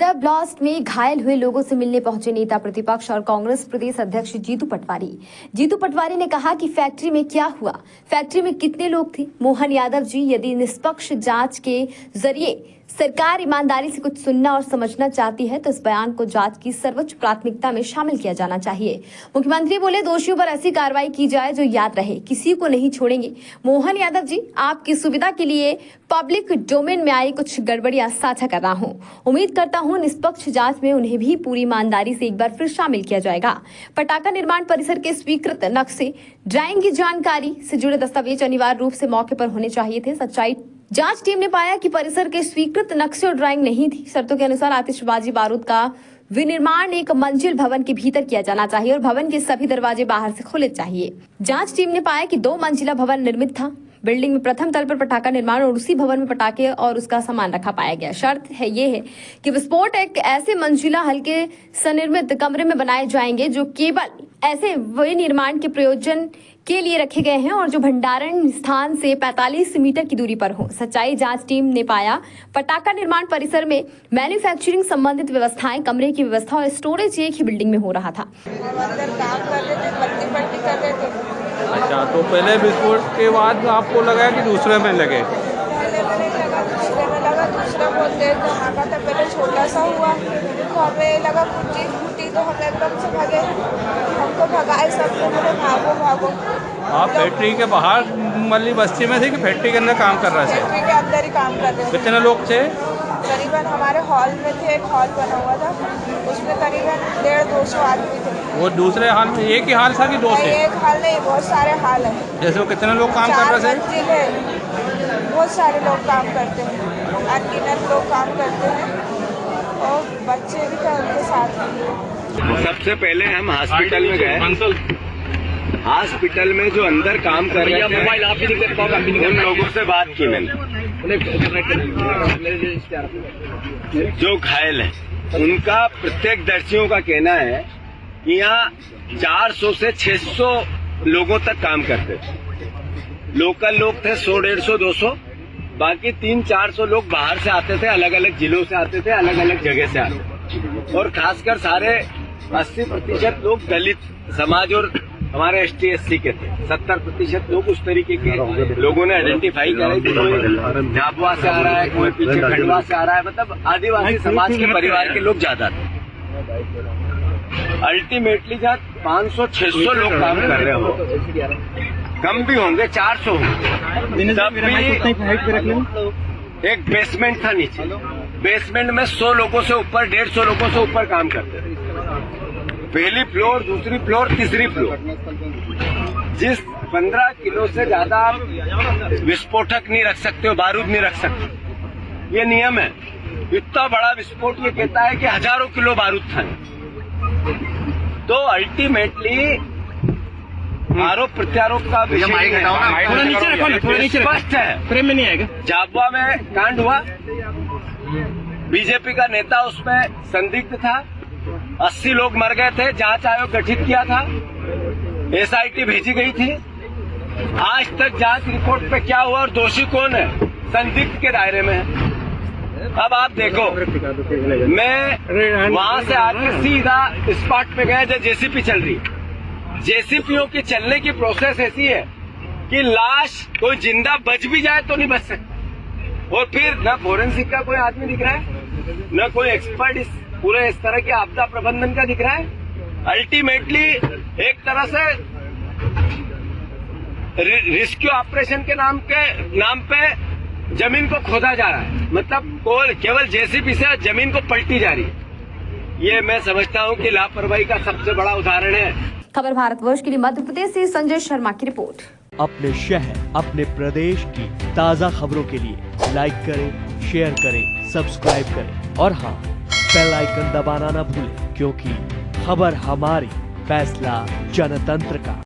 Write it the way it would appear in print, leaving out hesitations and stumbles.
Noida blast में घायल हुए लोगों से मिलने पहुंचे नेता प्रतिपक्ष और कांग्रेस प्रदेश अध्यक्ष जीतू पटवारी ने कहा कि फैक्ट्री में क्या हुआ, फैक्ट्री में कितने लोग थे। मोहन यादव जी, यदि निष्पक्ष जांच के जरिए सरकार ईमानदारी से कुछ सुनना और समझना चाहती है तो इस बयान को जांच की सर्वोच्च प्राथमिकता में शामिल किया जाना चाहिए। मुख्यमंत्री बोले, दोषियों पर ऐसी कार्रवाई की जाए जो याद रहे, किसी को नहीं छोड़ेंगे। मोहन यादव जी, आपकी सुविधा के लिए पब्लिक डोमेन में आई कुछ गड़बड़ियां साझा कर रहा हूं। उम्मीद करता हूं निष्पक्ष जांच में उन्हें भी पूरी ईमानदारी से एक बार फिर शामिल किया जाएगा। पटाखा निर्माण परिसर के स्वीकृत नक्शे, ड्राइंग की जानकारी से जुड़े दस्तावेज अनिवार्य रूप से मौके पर होने चाहिए थे। सच्चाई जांच टीम ने पाया कि परिसर के स्वीकृत नक्शे और ड्राइंग नहीं थी। शर्तों के अनुसार आतिशबाजी बारूद का विनिर्माण एक मंजिल भवन के भीतर किया जाना चाहिए और भवन के सभी दरवाजे बाहर से खुले चाहिए। जांच टीम ने पाया कि 2 मंजिला भवन निर्मित था। बिल्डिंग में प्रथम तल पर पटाखा निर्माण और उसी भवन में पटाखे और उसका सामान रखा पाया गया। शर्त ये है कि विस्फोट एक ऐसे मंजिला हल्के सनिर्मित कमरे में बनाए जाएंगे जो केवल ऐसे विनिर्माण के प्रयोजन के लिए रखे गए हैं और जो भंडारण स्थान से 45 मीटर की दूरी पर हो। सच्चाई जांच टीम ने पाया, पटाखा निर्माण परिसर में मैन्युफैक्चरिंग संबंधित व्यवस्थाएं, कमरे की व्यवस्था और स्टोरेज एक ही बिल्डिंग में हो रहा था। अच्छा, तो पहले विस्फोट के बाद आपको लगा कि दूसरे में लगे? दूसरा बहुत देर धमाका था, पहले छोटा सा हुआ तो हमें लगा कुछ चीज फूटी तो हम एकदम से भागे, हमको भगाए सब लोग, भागो। आप फैक्ट्री के बाहर मल्ली बस्ती में थे कि फैक्ट्री के अंदर काम कर रहे थे? फैक्ट्री के अंदर ही काम कर रहे थे। कितने लोग थे? करीबन हमारे हॉल में थे, एक हॉल बना हुआ था, उसमें करीबन 150-200 आदमी थे। वो दूसरे हाल में एक ही हाल था कि 2 से? एक हाल नहीं, बहुत सारे हाल है। जैसे वो कितने लोग काम कर रहे थे? बहुत सारे लोग काम करते हैं, अनगिनत लोग काम करते हैं और बच्चे भी थे उनके साथ। सबसे पहले हम हॉस्पिटल में गए। हॉस्पिटल में जो अंदर काम कर रहे थे उन लोगों से बात की मैंने। जो घायल है उनका प्रत्यक्षदर्शियों का कहना है कि यहाँ 400 से 600 लोगों तक काम करते थे। लोकल लोग थे 100, 150, 200, बाकी 300-400 लोग बाहर से आते थे, अलग अलग जिलों से आते थे, अलग अलग जगह से आते थे। और खासकर सारे 80% लोग दलित समाज और हमारे ST/SC के थे। 70% लोग उस तरीके के लोगों ने आइडेंटिफाई करे कि कोई झाबुआ से आ रहा है, कोई पीछे खंडवा से आ रहा है, मतलब आदिवासी समाज के परिवार के लोग ज्यादा थे। अल्टीमेटली जहाँ 500-600 लोग काम कर रहे हो, कम भी होंगे, 400 होंगे, तब भी एक बेसमेंट था नीचे। बेसमेंट में 100 लोगों से ऊपर, 150 लोगों से ऊपर काम करते थे। पहली फ्लोर, दूसरी फ्लोर, तीसरी फ्लोर। जिस 15 किलो से ज्यादा आप विस्फोटक नहीं रख सकते हो, बारूद नहीं रख सकते, ये नियम है। इतना बड़ा विस्फोट ये कहता है कि हजारों किलो बारूद था। तो अल्टीमेटली आरोप प्रत्यारोप का विषय स्पष्ट है, प्रेम में नहीं आएगा। झाबुआ में कांड हुआ, बीजेपी का नेता उसमें संदिग्ध था, 80 लोग मर गए थे, जांच आयोग गठित किया था, SIT भेजी गई थी। आज तक जांच रिपोर्ट पे क्या हुआ और दोषी कौन है, संदिग्ध के दायरे में है। अब आप देखो, मैं वहां से आके सीधा स्पॉट पे गया जब JCP चल रही है। JCPओ की चलने की प्रोसेस ऐसी है कि लाश कोई जिंदा बच भी जाए तो नहीं बच सकती। और फिर न फोरेंसिक का कोई आदमी दिख रहा है, न कोई एक्सपर्ट इस पूरे इस तरह की आपदा प्रबंधन का दिख रहा है। अल्टीमेटली एक तरह से रेस्क्यू ऑपरेशन के नाम पे जमीन को खोदा जा रहा है, मतलब केवल JCP से जमीन को पलटी जा रही है। ये मैं समझता हूँ कि लापरवाही का सबसे बड़ा उदाहरण है। खबर भारतवर्ष के लिए मध्य प्रदेश से संजय शर्मा की रिपोर्ट। अपने शहर, अपने प्रदेश की ताज़ा खबरों के लिए लाइक करें, शेयर करें, सब्सक्राइब करें और हाँ, बेल आइकन दबाना ना भूलें, क्योंकि खबर हमारी, फैसला जनतंत्र का।